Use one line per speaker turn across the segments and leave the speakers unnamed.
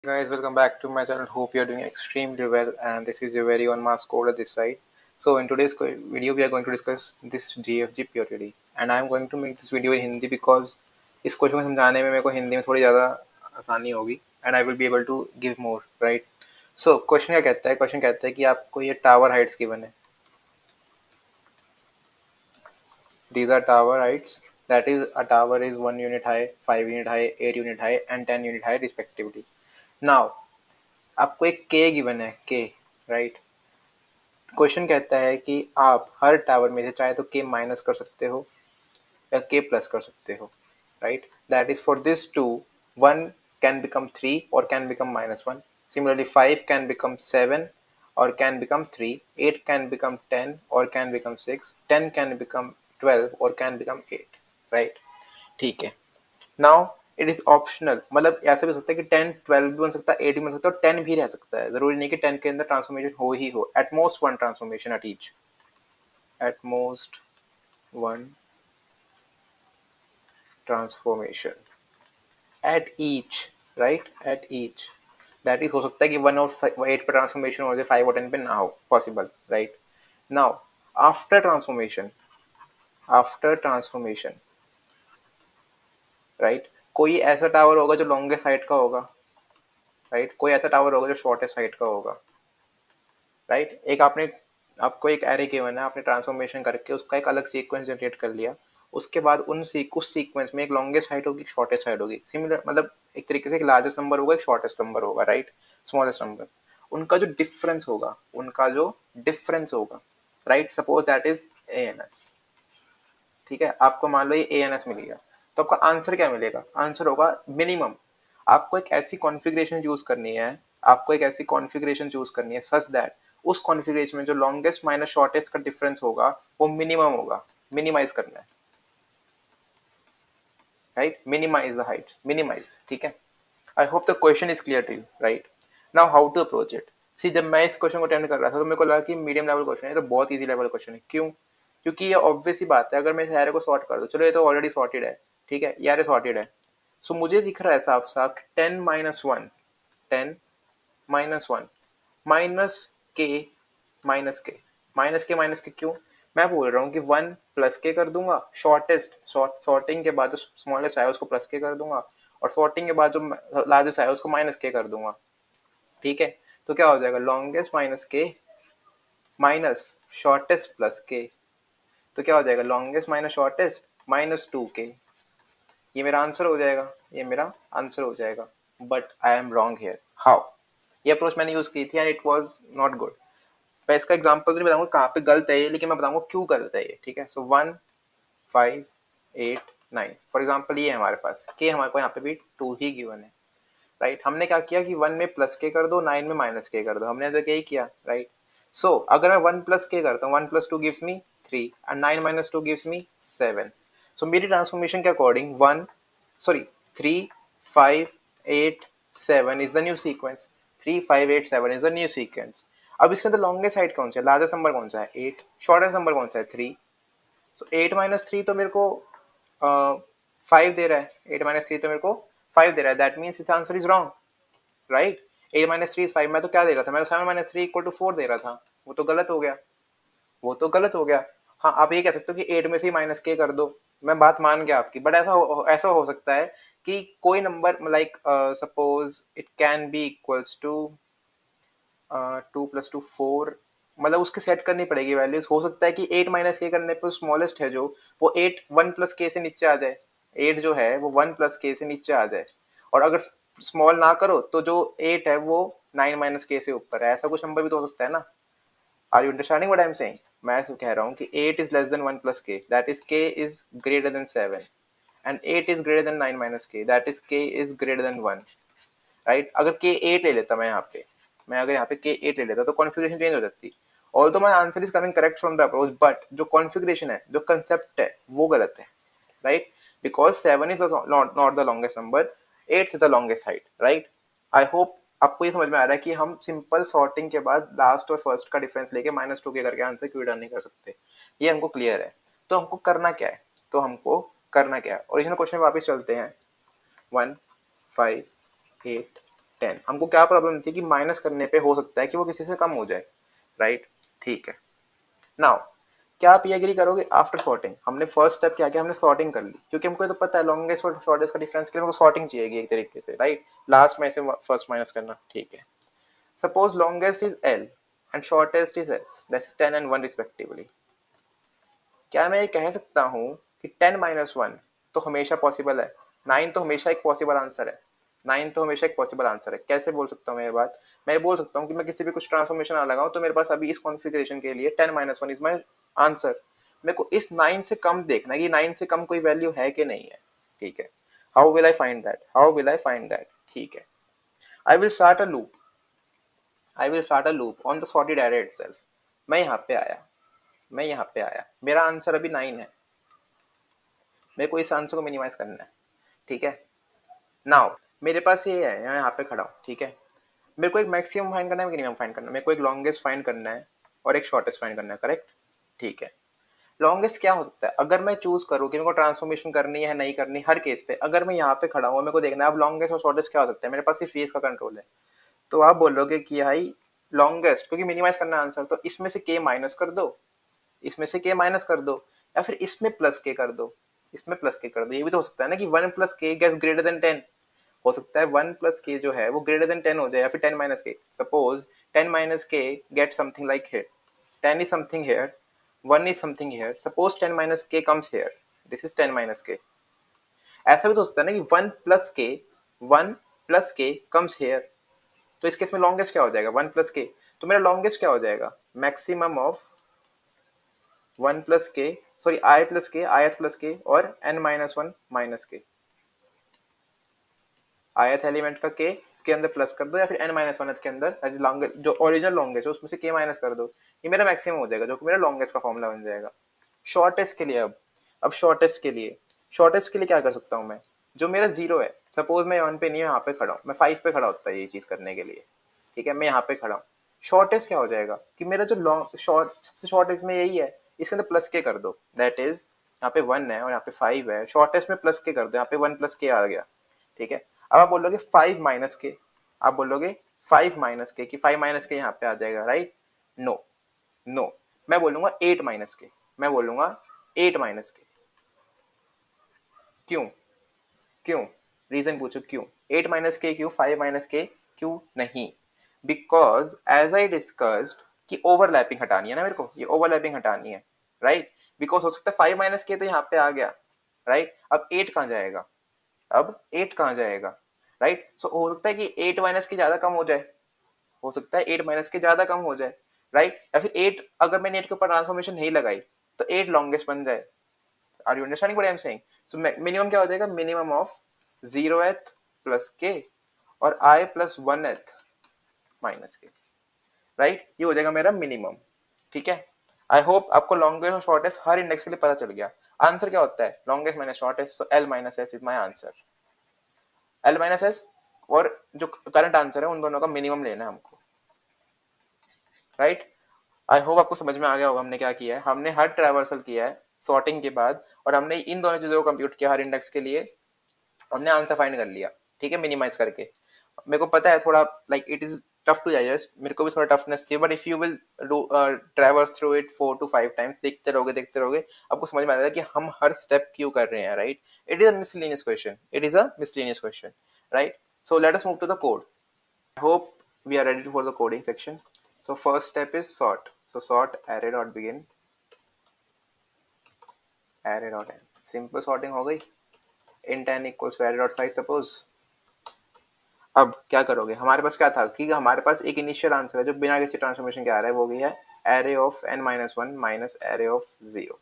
Guys, welcome back to my channel. Hope you are doing extremely well, and this is your very own mass coder this side. So in today's video we are going to discuss this GFG period, and I am going to make this video in Hindi because इस question को समझाने में मेरे को हिंदी में थोड़ी ज़्यादा आसानी होगी and I will be able to give more, right? So question क्या कहता है? क्वेश्चन कहता है कि आपको ये टावर हाइट्स गिवन है. These are tower heights. That is, a tower is 1 unit high, 5 unit high, 8 unit high, and 10 unit high respectively. Now आपको एक k गिवन है, k, राइट. क्वेश्चन कहता है कि आप हर टावर में से चाहे तो k माइनस कर सकते हो या k प्लस कर सकते हो, right. That is for this two 1 can become 3 और can become -1. Similarly 5 can become 7 और कैन बिकम 3, 8 कैन बिकम 10 और कैन बिकम 6, 10 कैन बिकम 12 और कैन बिकम 8, राइट. ठीक है. नाउ इट इज ऑप्शनल, मतलब ऐसा भी हो सकता है कि 10 12 भी बन सकता है, 8 भी बन सकता है और 10 भी रह सकता है. जरूरी नहीं कि 10 के अंदर ट्रांसफॉर्मेशन हो ही हो. At most one transformation at each, at most one transformation at each, right, at each. That is हो सकता है कि 1 और 8 पे ट्रांसफॉर्मेशन हो जाए, 5 और 10 पे ना हो, possible, right. Now after transformation, after transformation, right, कोई ऐसा टावर होगा जो लॉन्गेस्ट हाइट का होगा, राइट. कोई ऐसा टावर होगा जो शॉर्टेस्ट हाइट का होगा, राइट. एक आपको एक एरे गिवन है, आपने ट्रांसफॉर्मेशन करके उसका एक अलग सीक्वेंस जनरेट कर लिया. उसके बाद उस सीक्वेंस में एक लॉन्गेस्ट हाइट होगी, शॉर्टेस्ट हाइट होगी. सिमिलर, मतलब एक तरीके से एक लार्जेस्ट नंबर होगा, एक शॉर्टेस्ट नंबर होगा, राइट, स्मॉलेस्ट नंबर. उनका जो डिफरेंस होगा, right, suppose that is a n s. ठीक है, आपको मान लो ये ए एन एस मिल गया, तो आपका आंसर क्या मिलेगा? आंसर होगा मिनिमम. आपको एक ऐसी कॉन्फ़िगरेशन चूज करनी है, सच दैट उस कॉन्फ़िगरेशन में जो लॉन्गेस्ट माइनस शॉर्टेस्ट का डिफरेंस होगा वो मिनिमम होगा. मिनिमाइज करना है, right. Minimise the heights, minimise. ठीक है. I hope the question is clear to you, right. Now how to approach it. See, जब मैं इस क्वेश्चन को अटेम्प्ट कर रहा था तो मेरे को लगा कि मीडियम लेवल क्वेश्चन है, तो बहुत ईजी लेवल क्वेश्चन है. क्यों? क्योंकि ये ऑब्वियस ही बात है, अगर मैं इस एरे को सॉर्ट कर दूं, चलो ये तो ऑलरेडी सॉर्टेड है, ठीक है, ये एरे सॉर्टेड है. सो मुझे दिख रहा है साफ साफ 10 माइनस 1, 10 माइनस 1 माइनस के माइनस के माइनस के क्यों? मैं बोल रहा हूँ कि 1 प्लस के कर दूंगा, सॉर्टिंग के बाद जो स्मॉलेस्ट है उसको प्लस के कर दूंगा, और सॉर्टिंग के बाद जो लार्जेस्ट है उसको माइनस के कर दूंगा. ठीक है. तो क्या हो जाएगा? लॉन्गेस्ट माइनस के माइनस शॉर्टेस्ट प्लस के. तो क्या हो जाएगा? Longest minus shortest minus 2k. ये मेरा आंसर हो जाएगा, ये मेरा आंसर हो जाएगा. But I am wrong here. How? ये अप्रोच मैंने यूज की थी and it was not good. मैं इसका एग्जांपल नहीं बताऊंगा कहाँ पे गलत है ये, लेकिन मैं बताऊंगा क्यों गलत है ये. ठीक है. सो 1 5 8 9 फॉर एग्जांपल ये हमारे पास के, हमारे को यहाँ पे भी 2 ही गिवन है, राइट. हमने क्या किया कि 1 में प्लस के कर दो, 9 में माइनस के कर दो. हमने तो यही किया, राइट. सो अगर मैं 1 प्लस के करता हूँ, 1 plus 2 gives me 3 and 9 minus 2 gives me 7. सो मेरी ट्रांसफॉर्मेशन के according 3 5 8 7 is the new sequence. 3 5 8 7 is the new sequence. अब इसके अंदर लॉन्गेस्ट साइड कौन सा है, लार्जेस्ट नंबर कौन सा है? 8. शॉर्टेस्ट नंबर कौन सा है? 3. सो 8 माइनस 3 तो मेरे को 5 दे रहा है. 8 माइनस 3 तो मेरे को 5 दे रहा है. दैट मीन्स इस answer is wrong, right. 8 minus 3 is 5. मैं तो क्या दे रहा था? मैं तो 7 माइनस 3 इक्वल टू 4 दे रहा था. वो तो गलत हो गया, वो तो गलत हो गया. हाँ, आप ये कह सकते हो कि 8 में से माइनस के कर दो, मैं बात मान गया आपकी. बट ऐसा हो सकता है कि कोई number like suppose it can be equals to 2 plus 2 4, मतलब उसके सेट करनी पड़ेगी वैल्यूज. हो सकता है कि 8 माइनस के करने पर स्मॉलेस्ट है जो, वो 8 1 प्लस के से नीचे आ जाए. 8 जो है वो 1 प्लस के से नीचे आ जाए. और अगर स्मॉल ना करो तो जो 8 है वो 9 माइनस के से ऊपर है. ऐसा कुछ नंबर भी तो हो सकता है ना. Are you understanding what I am saying? मैं कह रहा हूँ कि 8 is less than 1 plus k, that is k is greater than 7, and 8 is greater than 9 minus k, that is k is greater than 1, right. अगर k 8 ले लेता मैं अगर यहाँ पे के 8 ले लेता तो कॉन्फ़िगरेशन चेंज हो जाती. Although my answer is coming correct from the approach, but जो कॉन्फ़िगरेशन है, जो कंसेप्ट है, वो गलत है, right. Because 7 is not the longest number, 8 is the longest height, right. I hope आपको ये समझ में आ रहा है कि हम सिंपल सॉर्टिंग के बाद लास्ट और फर्स्ट का डिफरेंस लेके -2 के करके आंसर क्यों रिटर्न नहीं कर सकते. ये हमको क्लियर है. तो हमको करना क्या है? ओरिजिनल क्वेश्चन में वापस चलते हैं. 1 5 8 10। हमको क्या प्रॉब्लम थी कि माइनस करने पे हो सकता है कि वो किसी से कम हो जाए, राइट? ठीक है, नाउ क्या आप ये एग्री करोगे आफ्टर सॉर्टिंग? हमने फर्स्ट स्टेप क्या किया, हमने सॉर्टिंग कर ली, क्योंकि हमको तो पता है लॉन्गेस्ट और शॉर्टेस्ट का डिफरेंस के लिए हमको सॉर्टिंग चाहिए एक तरीके से, राइट? लास्ट में से फर्स्ट माइनस करना, ठीक है। Suppose longest is L and shortest is S, that's 10 and 1 respectively. क्या मैं ये कह सकता हूँ कि 10 - 1 तो हमेशा पॉसिबल है, 9 तो हमेशा एक पॉसिबल आंसर है, 9 तो हमेशा एक पॉसिबल आंसर है? कैसे बोल सकता हूँ मैं ये बात? मैं ये बोल सकता हूँ कि मैं किसी भी कुछ ट्रांसफॉर्मेशन ना लगाऊं तो मेरे पास अभी इस कॉन्फ़िगरेशन के लिए 10 - 1 इज माय आंसर। मेरे को इस 9 से कम देखना है कि 9 से कम कोई वैल्यू है कि नहीं है, ठीक है? How will I find that? How will I find that? ठीक है, I will start a loop, I will start a loop on the sorted array itself. मैं यहाँ पे आया, मैं यहाँ पे आया, मेरा आंसर अभी 9 है, मेरे को इस आंसर को मिनिमाइज करना है, ठीक है? नाउ मेरे पास ये है, मैं यहाँ पे खड़ा हूँ, ठीक है? मेरे को एक मैक्सिमम फाइंड करना है, मिनिमम फाइंड करना है, मेरे को एक लॉन्गेस्ट फाइंड करना है और एक शॉर्टेस्ट फाइंड करना है, करेक्ट? ठीक है, लॉन्गेस्ट क्या हो सकता है? अगर मैं चूज करूँ कि मेरे को ट्रांसफॉर्मेशन करनी है नहीं करनी, हर केस पे अगर मैं यहाँ पे खड़ा हूँ मेरे को देखना है अब लॉन्गेस्ट और शॉर्टेस्ट क्या हो सकता है, मेरे पास सिर्फ फेस का कंट्रोल है। तो आप बोलोगे कि भाई लॉन्गेस्ट, क्योंकि मिनिमाइज करना है आंसर, तो इसमें से के माइनस कर दो, इसमें से के माइनस कर दो, या फिर इसमें प्लस के कर दो, इसमें प्लस के कर दो। ये भी तो हो सकता है ना कि 1 + k गेट्स ग्रेटर देन 10, हो सकता है 1 + k जो है वो ग्रेटर देन 10 हो जाए, या फिर 10 - k। Suppose 10 - k get something like here, 10 is something here, 1 is something here, suppose 10 - k comes here, this is 10 - k। ऐसा भी तो हो सकता है ना कि 1 + k, 1 + k कम्स हियर, तो इस केस में लॉन्गेस्ट क्या हो जाएगा? 1 + k। तो मेरा लॉन्गेस्ट क्या हो जाएगा? Maximum of 1 + k, sorry I + k, ith + k और n - 1 - k। ith एलिमेंट का k के अंदर प्लस कर दो, या फिर n - 1 के अंदर लॉन्गेस्ट जो ओरिजिनल लॉन्गेस्ट है उसमें से k माइनस कर दो, ये मेरा मैक्सिमम हो जाएगा, जो कि मेरा लॉन्गेस्ट का फॉर्मूला बन जाएगा। शॉर्टेस्ट के लिए अब शॉर्टेस्ट के लिए, शॉर्टेस्ट के लिए क्या कर सकता हूँ मैं? जो मेरा 0 है, सपोज मैं 1 पे नहीं, यहाँ पे खड़ा हूँ, मैं 5 पे खड़ा होता है ये चीज करने के लिए, ठीक है? मैं यहाँ पे खड़ा हूँ, शॉर्टेस्ट क्या हो जाएगा कि मेरा जो लॉन्ग शॉर्ट सबसे शॉर्टेस्ट में यही है, इसके अंदर प्लस के कर दो, दैट इज यहाँ पे 1 है और यहाँ पे 5 है, शॉर्टेस्ट में प्लस के कर दो, यहाँ पे 1 + k आ गया, ठीक है? अब आप बोलोगे 5 - k, आप बोलोगे 5 - k कि 5 - k यहाँ पे आ जाएगा, राइट? नो, नो, मैं बोलूंगा 8 - k, मैं बोलूंगा 8 - k। क्यों? क्यों? रीजन पूछो क्यों? 8 - k क्यों? 5 - k क्यों नहीं? बिकॉज एज आई डिस्कस्ड कि ओवरलैपिंग हटानी है ना, मेरे को ये ओवरलैपिंग हटानी है, राइट? बिकॉज हो सकता है 5 - k तो यहाँ पे आ गया, राइट? अब 8 कहाँ जाएगा? अब 8 कहाँ जाएगा, राइट? सो हो सकता है कि 8 - के ज्यादा कम हो जाए, हो सकता है 8 - के ज्यादा कम हो जाए, राइट? या फिर 8 अगर मैंने 8 के ऊपर ट्रांसफॉर्मेशन नहीं लगाई तो 8 लॉन्गेस्ट बन जाए। Are you understanding what I am saying? So minimum क्या हो जाएगा? मिनिमम ऑफ 0th + k और I + 1th - k, राइट? ये हो जाएगा मेरा मिनिमम, ठीक है? आई होप आपको लॉन्गेस्ट और शॉर्टेस्ट हर इंडेक्स के लिए पता चल गया। आंसर क्या होता है? Longest minus shortest, so L - S is my answer. L - S और जो करंट आंसर है उन दोनों का मिनिमम लेना है हमको, राइट? आई होप आपको समझ में आ गया होगा हमने क्या किया है। हमने हर ट्रैवर्सल किया है सॉर्टिंग के बाद, और हमने इन दोनों चीजों को कंप्यूट किया हर इंडेक्स के लिए, हमने आंसर फाइंड कर लिया, ठीक है? मिनिमाइज करके। मेरे को पता है थोड़ा like it is tough to digest, मेरे को भी थोड़ा टफनेस थी, but if you will do traverse through it 4 to 5 times, देखते रहोगे आपको समझ में आ जाएगा कि हम हर स्टेप क्यों कर रहे हैं, right? It is a miscellaneous question, it is a miscellaneous question, right? So let us move to the code. I hope we are ready for the coding section. So first step is sort. So sort array dot begin, array dot end. Simple sorting हो गई। int n equals to array dot size suppose। अब क्या करोगे? हमारे पास क्या था कि हमारे पास एक इनिशियल आंसर है जो बिना किसी ट्रांसफॉर्मेशन के आ रहा है, वो भी है array of n - 1 minus array of 0।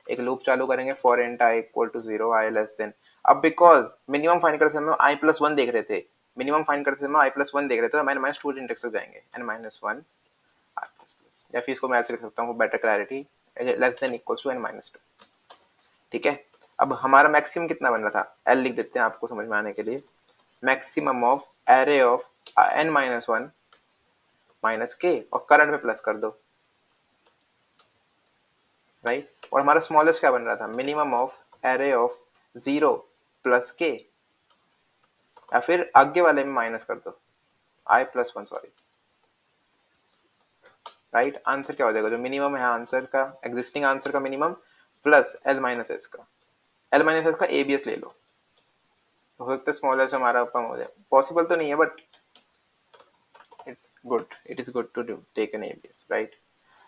एक लूप चालू करेंगे for int I equal to 0, I less than। अब बिकॉज मिनिमम फाइंड करते समय I + 1 देख रहे थे, मिनिमम फाइंड करते समय I + 1 देख रहे थे, तो हमारे -2 इंडेक्स हो जाएंगे, n - 1 I ++, या फिर इसको मैं ऐसे लिख सकता हूँ better clarity, less than equals to n - 2, ठीक है? अब हमारा मैक्सिमम कितना बन रहा था? L लिख देते हैं आपको समझ में आने के लिए। Maximum of array of n - 1 minus k और करंट में प्लस कर दो, राइट? और हमारा स्मॉलेस्ट क्या बन रहा था? Minimum of array of 0 + k या फिर आगे वाले में माइनस कर दो i+1 सॉरी, राइट। आंसर क्या हो जाएगा, जो मिनिमम है आंसर का, एग्जिस्टिंग आंसर का मिनिमम प्लस l-s का, l-s का abs ले लो, हो सकता है स्मॉलेस्ट हमारा कम हो जाए, पॉसिबल तो नहीं है but it is good to take an abs, right?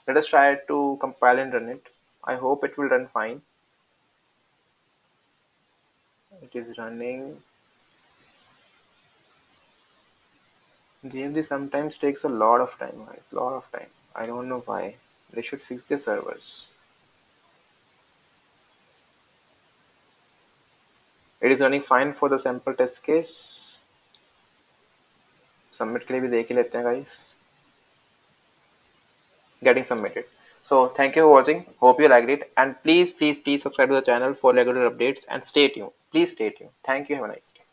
Let us try to compile and run it. I hope it will run fine. It is running. GFG sometimes takes a lot of time, guys, lot of time. I don't know why. They should fix their servers. It is running fine for the sample test case. Submit के लिए भी देख ही लेते हैं, guys. Getting submitted. So thank you for watching. Hope you liked it, and please subscribe to the channel for regular updates and stay tuned. Please stay tuned. Thank you. Have a nice day.